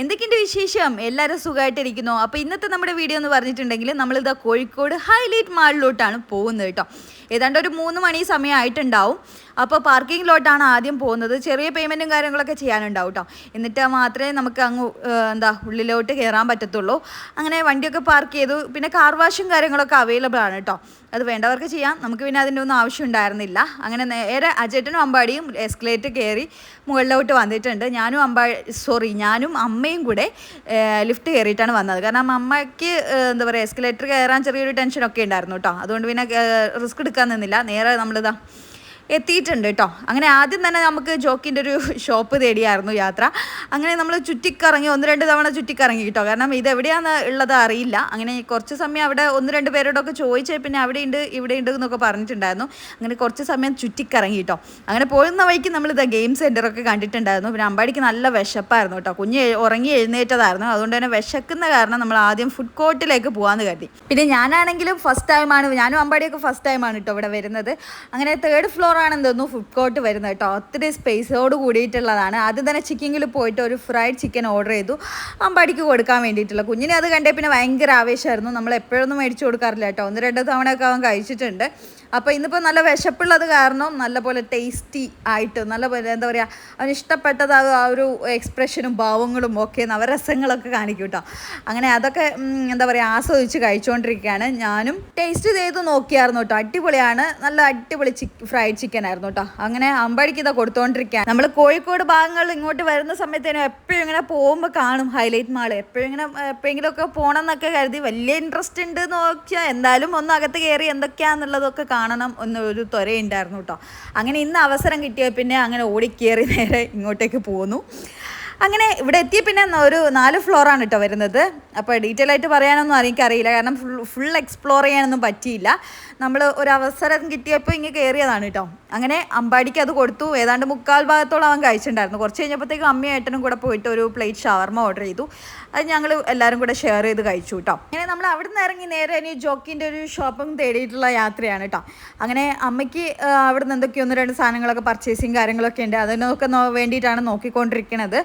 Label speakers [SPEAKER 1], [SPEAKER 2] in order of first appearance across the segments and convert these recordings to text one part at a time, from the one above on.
[SPEAKER 1] എന്തൊക്കെയുണ്ട് വിശേഷം? എല്ലാവരും സുഖമായിട്ടിരിക്കുന്നു. അപ്പോൾ ഇന്നത്തെ നമ്മുടെ വീഡിയോ എന്ന് പറഞ്ഞിട്ടുണ്ടെങ്കിൽ നമ്മളിതാ കോഴിക്കോട് ഹൈലൈറ്റ് മാളിലോട്ടാണ് പോകുന്നത് കേട്ടോ. ഏതാണ്ട് ഒരു 3 മണി സമയമായിട്ടുണ്ടാവും. അപ്പോൾ പാർക്കിംഗ് ലോട്ടാണ് ആദ്യം പോകുന്നത്. ചെറിയ പേയ്മെൻറ്റും കാര്യങ്ങളൊക്കെ ചെയ്യാനുണ്ടാവും കേട്ടോ. എന്നിട്ട് മാത്രമേ നമുക്ക് അങ്ങ് ഉള്ളിലോട്ട് കയറാൻ പറ്റത്തുള്ളൂ. അങ്ങനെ വണ്ടിയൊക്കെ പാർക്ക് ചെയ്തു. പിന്നെ കാർ വാഷും കാര്യങ്ങളൊക്കെ അവൈലബിൾ ആണ് കേട്ടോ. അത് വേണ്ടവർക്ക് ചെയ്യാം. നമുക്ക് പിന്നെ അതിൻ്റെ ഒന്നും ആവശ്യം ഉണ്ടായിരുന്നില്ല. അങ്ങനെ നേരെ അജേട്ടനും അമ്പാടിയും എസ്കലേറ്റർ കയറി മുകളിലോട്ട് വന്നിട്ടുണ്ട്. ഞാനും അമ്മയും കൂടെ ലിഫ്റ്റ് കയറിയിട്ടാണ് വന്നത്. കാരണം അമ്മയ്ക്ക് എസ്കലേറ്റർ കയറാൻ ചെറിയൊരു ടെൻഷനൊക്കെ ഉണ്ടായിരുന്നു കേട്ടോ. അതുകൊണ്ട് പിന്നെ റിസ്ക് എടുക്കാൻ നിന്നില്ല. നേരെ നമ്മളിതാ എത്തിയിട്ടുണ്ട് കേട്ടോ. അങ്ങനെ ആദ്യം തന്നെ നമുക്ക് ജോക്കിൻ്റെ ഒരു ഷോപ്പ് തേടിയായിരുന്നു യാത്ര. അങ്ങനെ നമ്മൾ ചുറ്റിക്കറങ്ങി 1-2 തവണ ചുറ്റിക്കറങ്ങി കേട്ടോ. കാരണം ഇത് എവിടെയാണെന്ന് ഉള്ളത് അറിയില്ല. അങ്ങനെ കുറച്ച് സമയം അവിടെ 1-2 പേരോടൊക്കെ ചോദിച്ചാൽ പിന്നെ അവിടെയുണ്ട് ഇവിടെയുണ്ട് എന്നൊക്കെ പറഞ്ഞിട്ടുണ്ടായിരുന്നു. അങ്ങനെ കുറച്ച് സമയം ചുറ്റിക്കറങ്ങി കേട്ടോ. അങ്ങനെ പോകുന്ന വഴിക്ക് നമ്മളിത് ഗെയിം സെൻറ്ററൊക്കെ കണ്ടിട്ടുണ്ടായിരുന്നു. പിന്നെ അമ്പാടിക്ക് നല്ല വിശപ്പായിരുന്നു കേട്ടോ. കുഞ്ഞ് ഉറങ്ങി എഴുന്നേറ്റതായിരുന്നു. അതുകൊണ്ട് തന്നെ വിശക്കുന്ന കാരണം നമ്മൾ ആദ്യം ഫുഡ് കോർട്ടിലേക്ക് പോകാമെന്ന് കരുതി. പിന്നെ ഞാനാണെങ്കിലും ഞാനും അമ്പാടിയൊക്കെ ഫസ്റ്റ് ടൈമാണ് കേട്ടോ ഇവിടെ വരുന്നത്. അങ്ങനെ 3rd ഫ്ലോർ ആണെന്ന് തോന്നുന്നു ഫുഡ് കോർട്ട് വരുന്നത് കേട്ടോ. ഒത്തിരി സ്പേസോട് കൂടിയിട്ടുള്ളതാണ്. ആദ്യം തന്നെ ചിക്കനിൽ പോയിട്ട് ഒരു ഫ്രൈഡ് ചിക്കൻ ഓർഡർ ചെയ്തു അമ്പാടിക്ക് കൊടുക്കാൻ വേണ്ടിയിട്ടുള്ള. കുഞ്ഞിനെ അത് കണ്ടേ പിന്നെ ഭയങ്കര ആവേശമായിരുന്നു. നമ്മൾ എപ്പോഴൊന്നും മേടിച്ചു കൊടുക്കാറില്ല കേട്ടോ. 1-2 തവണയൊക്കെ അവൻ കഴിച്ചിട്ടുണ്ട്. അപ്പോൾ ഇന്നിപ്പോൾ നല്ല വിശപ്പുള്ളത് കാരണം നല്ലപോലെ ടേസ്റ്റി ആയിട്ട് നല്ലപോലെ അവന് ഇഷ്ടപ്പെട്ടത് ആ ഒരു എക്സ്പ്രഷനും ഭാവങ്ങളും ഒക്കെ നവരസങ്ങളൊക്കെ കാണിക്കും കേട്ടോ. അങ്ങനെ അതൊക്കെ ആസ്വദിച്ച് കഴിച്ചുകൊണ്ടിരിക്കുകയാണ്. ഞാനും ടേസ്റ്റ് ചെയ്ത് നോക്കിയായിരുന്നു കേട്ടോ. അടിപൊളിയാണ്. നല്ല അടിപൊളി ഫ്രൈഡ് ചിക്കൻ ആയിരുന്നു കേട്ടോ. അങ്ങനെ അമ്പാടിക്ക് ഇതാ കൊടുത്തുകൊണ്ടിരിക്കുകയാണ്. നമ്മൾ കോഴിക്കോട് ഭാഗങ്ങളിൽ ഇങ്ങോട്ട് വരുന്ന സമയത്തേനും എപ്പോഴും ഇങ്ങനെ പോകുമ്പോൾ കാണും ഹൈലൈറ്റ് മാൾ. എപ്പോഴെങ്കിലുമൊക്കെ പോകണം എന്നൊക്കെ കരുതി വലിയ ഇൻട്രസ്റ്റ് ഉണ്ട് നോക്കിയാൽ എന്തായാലും ഒന്ന് അകത്ത് കയറി എന്തൊക്കെയാണെന്നുള്ളതൊക്കെ കാണണം എന്നൊരു ത്വരയുണ്ടായിരുന്നു കേട്ടോ. അങ്ങനെ ഇന്ന് അവസരം കിട്ടിയ പിന്നെ അങ്ങനെ ഓടിക്കേറി നേരെ ഇങ്ങോട്ടേക്ക് പോന്നു. അങ്ങനെ ഇവിടെ എത്തിയ പിന്നെ ഒരു 4 ഫ്ലോറാണ് കേട്ടോ വരുന്നത്. അപ്പോൾ ഡീറ്റെയിൽ ആയിട്ട് പറയാനൊന്നും എനിക്കറിയില്ല. കാരണം ഫുൾ എക്സ്പ്ലോർ ചെയ്യാനൊന്നും പറ്റിയില്ല. നമ്മൾ ഒരു അവസരം കിട്ടിയപ്പോൾ ഇങ്ങനെ കയറിയതാണ് കേട്ടോ. അങ്ങനെ അമ്പാടിക്ക് അത് കൊടുത്തു. ഏതാണ്ട് 3/4 ഭാഗത്തോളം അവൻ കഴിച്ചിട്ടുണ്ടായിരുന്നു. കുറച്ച് കഴിഞ്ഞപ്പോഴത്തേക്കും അമ്മയും ഏട്ടനും കൂടെ പോയിട്ട് ഒരു പ്ലേറ്റ് ഷവർമ ഓർഡർ ചെയ്തു. അത് ഞങ്ങൾ എല്ലാവരും കൂടെ ഷെയർ ചെയ്ത് കഴിച്ചു കേട്ടോ. അങ്ങനെ നമ്മൾ അവിടെ നിന്ന് ഇറങ്ങി നേരെ ഇനി ജോക്കിൻ്റെ ഒരു ഷോപ്പിംഗ് തേടിയിട്ടുള്ള യാത്രയാണ് കേട്ടോ. അങ്ങനെ അമ്മയ്ക്ക് അവിടെ നിന്ന് എന്തൊക്കെയോ 1-2 സാധനങ്ങളൊക്കെ പർച്ചേസിങ് കാര്യങ്ങളൊക്കെ ഉണ്ട്. അതിനൊക്കെ വേണ്ടിയിട്ടാണ് നോക്കിക്കൊണ്ടിരിക്കുന്നത്.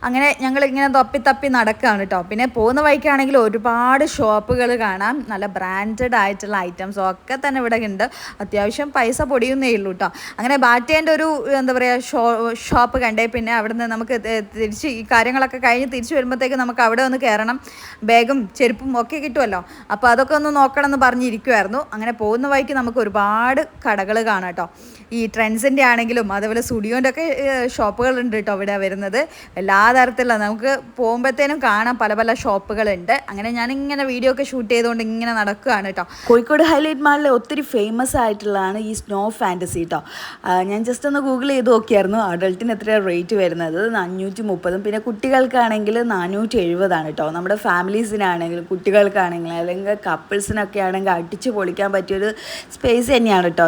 [SPEAKER 1] അങ്ങനെ ഞങ്ങളിങ്ങനെ തപ്പി നടക്കുകയാണ് കേട്ടോ. പിന്നെ പോകുന്ന വഴിക്കാണെങ്കിൽ ഒരുപാട് ഷോപ്പുകൾ കാണാം. നല്ല ബ്രാൻഡഡ് ആയിട്ടുള്ള ഐറ്റംസ് ഒക്കെ തന്നെ ഇവിടെ ഉണ്ട്. അത്യാവശ്യം പൈസ പൊടിയുന്നേ ഉള്ളൂ കേട്ടോ. അങ്ങനെ ബാറ്റേൻ്റെ ഒരു ഷോപ്പ് കണ്ടേ പിന്നെ അവിടെ നിന്ന് നമുക്ക് തിരിച്ച് ഈ കാര്യങ്ങളൊക്കെ കഴിഞ്ഞ് തിരിച്ച് വരുമ്പോഴത്തേക്ക് നമുക്ക് അവിടെ ഒന്ന് കയറണം. ബാഗും ചെരുപ്പും ഒക്കെ കിട്ടുമല്ലോ. അപ്പോൾ അതൊക്കെ ഒന്ന് നോക്കണം എന്ന് പറഞ്ഞിരിക്കുമായിരുന്നു. അങ്ങനെ പോകുന്ന വഴിക്ക് നമുക്ക് ഒരുപാട് കടകൾ കാണാം കേട്ടോ. ഈ ട്രെൻഡ്സിൻ്റെ ആണെങ്കിലും അതേപോലെ സ്റ്റുഡിയോൻ്റെ ഒക്കെ ഷോപ്പുകളുണ്ട് കേട്ടോ ഇവിടെ വരുന്നത്. എല്ലാ തരത്തിലുള്ള നമുക്ക് പോകുമ്പോഴത്തേനും കാണാം പല ഷോപ്പുകളുണ്ട്. അങ്ങനെ ഞാനിങ്ങനെ വീഡിയോ ഒക്കെ ഷൂട്ട് ചെയ്തുകൊണ്ട് ഇങ്ങനെ നടക്കുകയാണ് കേട്ടോ. കോഴിക്കോട് ഹൈലൈറ്റ് മാളിൽ ഒത്തിരി ഫേമസ് ആയിട്ടുള്ളതാണ് ഈ സ്നോ ഫാൻറ്റസി കേട്ടോ. ഞാൻ ജസ്റ്റ് ഒന്ന് ഗൂഗിൾ ചെയ്ത് നോക്കിയായിരുന്നു. അഡൾട്ടിന് എത്രയാണ് റേറ്റ് വരുന്നത്? 530. പിന്നെ കുട്ടികൾക്കാണെങ്കിൽ 470 കേട്ടോ. നമ്മുടെ ഫാമിലീസിനാണെങ്കിലും കുട്ടികൾക്കാണെങ്കിലും അല്ലെങ്കിൽ കപ്പിൾസിനൊക്കെ ആണെങ്കിൽ അടിച്ച് പൊളിക്കാൻ പറ്റിയൊരു സ്പേസ് തന്നെയാണ് കേട്ടോ.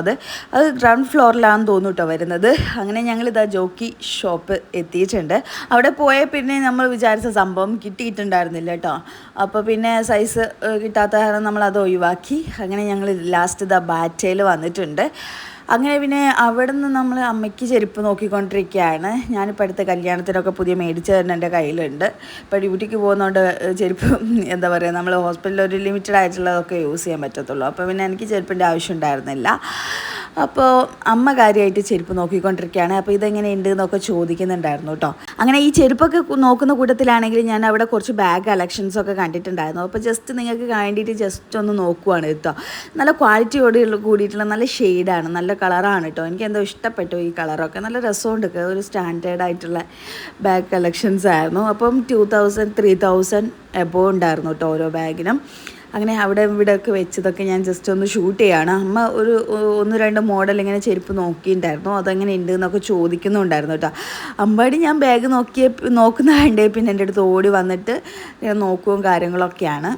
[SPEAKER 1] അത് ഗ്രൗണ്ട് ഫ്ലോറിലാണെന്ന് തോന്നുന്നു കേട്ടോ വരുന്നത്. അങ്ങനെ ഞങ്ങളിതാ ജോക്കി ഷോപ്പ് എത്തിയിട്ടുണ്ട്. അവിടെ പോയ പിന്നെ നമ്മൾ വിചാരിച്ച സംഭവം കിട്ടിയിട്ടുണ്ടായിരുന്നില്ല കേട്ടോ. അപ്പോൾ പിന്നെ സൈസ് കിട്ടാത്ത കാരണം നമ്മളത് ഒഴിവാക്കി. അങ്ങനെ ഞങ്ങൾ ലാസ്റ്റ് ബാറ്റയിൽ വന്നിട്ടുണ്ട്. അങ്ങനെ പിന്നെ അവിടെ നിന്ന് നമ്മൾ അമ്മയ്ക്ക് ചെരുപ്പ് നോക്കിക്കൊണ്ടിരിക്കുകയാണ്. ഞാനിപ്പോൾ അടുത്ത കല്യാണത്തിനൊക്കെ പുതിയ മേടിച്ച് തന്നെ എൻ്റെ കയ്യിലുണ്ട്. ഇപ്പോൾ ഡ്യൂട്ടിക്ക് പോകുന്നതുകൊണ്ട് ചെരുപ്പ് നമ്മൾ ഹോസ്പിറ്റലിൽ ഒരു ലിമിറ്റഡ് ആയിട്ടുള്ളതൊക്കെ യൂസ് ചെയ്യാൻ പറ്റത്തുള്ളൂ. അപ്പോൾ പിന്നെ എനിക്ക് ചെരുപ്പിൻ്റെ ആവശ്യം ഉണ്ടായിരുന്നില്ല. അപ്പോൾ അമ്മ കാര്യമായിട്ട് ചെരുപ്പ് നോക്കിക്കൊണ്ടിരിക്കുകയാണ്. അപ്പോൾ ഇതെങ്ങനെ ഉണ്ട് എന്നൊക്കെ ചോദിക്കുന്നുണ്ടായിരുന്നു കേട്ടോ. അങ്ങനെ ഈ ചെരുപ്പൊക്കെ നോക്കുന്ന കൂട്ടത്തിലാണെങ്കിൽ ഞാൻ അവിടെ കുറച്ച് ബാഗ് കളക്ഷൻസൊക്കെ കണ്ടിട്ടുണ്ടായിരുന്നു. അപ്പോൾ ജസ്റ്റ് നിങ്ങൾക്ക് വേണ്ടിയിട്ട് ജസ്റ്റ് ഒന്ന് നോക്കുവാണ് കേട്ടോ. നല്ല ക്വാളിറ്റിയോട് കൂടിയിട്ടുള്ള നല്ല ഷെയ്ഡാണ്, നല്ല കളറാണ് കേട്ടോ. എനിക്ക് എന്തോ ഇഷ്ടപ്പെട്ടു ഈ കളറൊക്കെ. നല്ല രസമുണ്ട്. ഒരു സ്റ്റാൻഡേർഡ് ആയിട്ടുള്ള ബാഗ് കളക്ഷൻസ് ആയിരുന്നു. അപ്പം 2000-3000 എബോവ് ഉണ്ടായിരുന്നു കേട്ടോ ഓരോ ബാഗിനും. അങ്ങനെ അവിടെ ഇവിടെയൊക്കെ വെച്ചതൊക്കെ ഞാൻ ജസ്റ്റ് ഒന്ന് ഷൂട്ട് ചെയ്യുകയാണ്. അമ്മ ഒരു 1-2 മോഡൽ ഇങ്ങനെ ചെരുപ്പ് നോക്കിയിട്ടുണ്ടായിരുന്നു. അതെങ്ങനെ ഉണ്ട് എന്നൊക്കെ ചോദിക്കുന്നുണ്ടായിരുന്നു കേട്ടോ. അമ്പാടി ഞാൻ ബാഗ് നോക്കുന്ന കണ്ടേ പിന്നെ എൻ്റെ അടുത്ത് ഓടി വന്നിട്ട് നോക്കുകയും കാര്യങ്ങളൊക്കെയാണ്.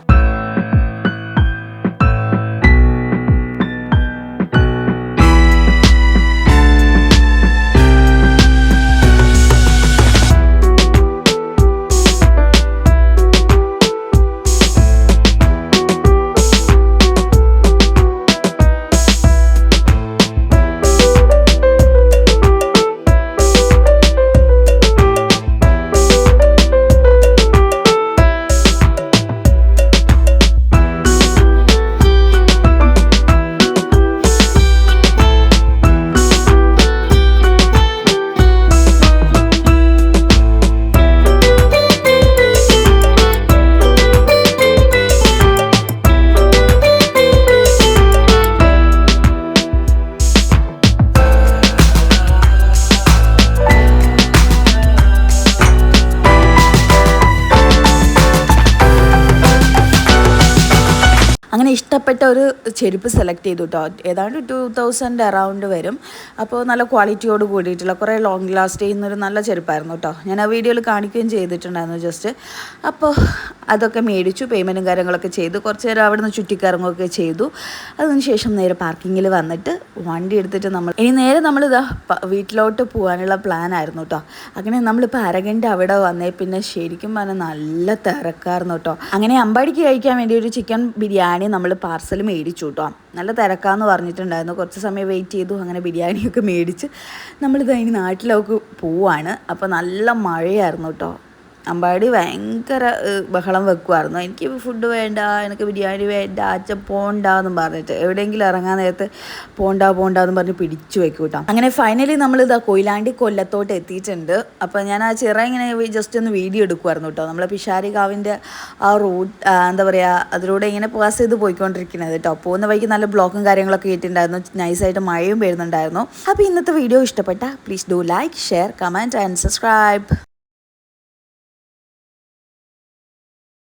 [SPEAKER 2] ഇഷ്ടപ്പെട്ട ഒരു ചെരുപ്പ് സെലക്ട് ചെയ്തു കേട്ടോ. ഏതാണ്ട് 2000 അറൗണ്ട് വരും. അപ്പോൾ നല്ല ക്വാളിറ്റിയോട് കൂടിയിട്ടുള്ള കുറേ ലോങ് ലാസ്റ്റ് ചെയ്യുന്നൊരു നല്ല ചെരുപ്പായിരുന്നു കേട്ടോ. ഞാൻ ആ വീഡിയോയിൽ കാണിക്കുകയും ചെയ്തിട്ടുണ്ടായിരുന്നു ജസ്റ്റ്. അപ്പോൾ അതൊക്കെ മേടിച്ചു, പേയ്മെൻറ്റും കാര്യങ്ങളൊക്കെ ചെയ്തു. കുറച്ച് നേരം അവിടെ നിന്ന് ചുറ്റിക്കറങ്ങുകയൊക്കെ ചെയ്തു. അതിനുശേഷം നേരെ പാർക്കിങ്ങിൽ വന്നിട്ട് വണ്ടി എടുത്തിട്ട് ഇനി നേരെ നമ്മളിതാ വീട്ടിലോട്ട് പോകാനുള്ള പ്ലാൻ ആയിരുന്നു കേട്ടോ. അങ്ങനെ നമ്മളിപ്പോൾ അരകൻ്റെ അവിടെ വന്നേ പിന്നെ ശരിക്കും പറഞ്ഞാൽ നല്ല തിരക്കായിരുന്നു കേട്ടോ. അങ്ങനെ അമ്പാടിക്ക് കഴിക്കാൻ വേണ്ടി ഒരു ചിക്കൻ ബിരിയാണി നമ്മൾ പാർസൽ മേടിച്ചു കേട്ടോ. നല്ല തിരക്കാന്ന് പറഞ്ഞിട്ടുണ്ടായിരുന്നു. കുറച്ച് സമയം വെയിറ്റ് ചെയ്തു. അങ്ങനെ ബിരിയാണിയൊക്കെ മേടിച്ച് നമ്മളിത് അതിന് നാട്ടിലേക്ക് പോവാണ്. അപ്പോൾ നല്ല മഴയായിരുന്നു കേട്ടോ. അമ്പാടി ഭയങ്കര ബഹളം വെക്കുമായിരുന്നു. എനിക്ക് ഫുഡ് വേണ്ട, എനിക്ക് ബിരിയാണി വേണ്ട, അച്ഛൻ പോണ്ടെന്നും പറഞ്ഞിട്ട് എവിടെയെങ്കിലും ഇറങ്ങാൻ നേരത്ത് പോണ്ടെന്ന് പറഞ്ഞ് പിടിച്ചു വെക്കും കേട്ടോ. അങ്ങനെ ഫൈനലി നമ്മളിതാ കൊയിലാണ്ടി കൊല്ലത്തോട്ട് എത്തിയിട്ടുണ്ട്. അപ്പോൾ ഞാൻ ആ ഇങ്ങനെ ജസ്റ്റ് ഒന്ന് വീഡിയോ എടുക്കുമായിരുന്നു കേട്ടോ. നമ്മളെ പിഷാരികാവിൻ്റെ ആ റൂട്ട് എന്താ പറയുക, അതിലൂടെ ഇങ്ങനെ പാസ് ചെയ്ത് പോയിക്കൊണ്ടിരിക്കുന്നത് കേട്ടോ. പോകുന്ന വഴിക്ക് നല്ല ബ്ലോക്കും കാര്യങ്ങളൊക്കെ ഇട്ടുണ്ടായിരുന്നു. നൈസായിട്ട് മഴയും വരുന്നുണ്ടായിരുന്നു. അപ്പോൾ ഇന്നത്തെ വീഡിയോ ഇഷ്ടപ്പെട്ട please do like, share, comment and subscribe.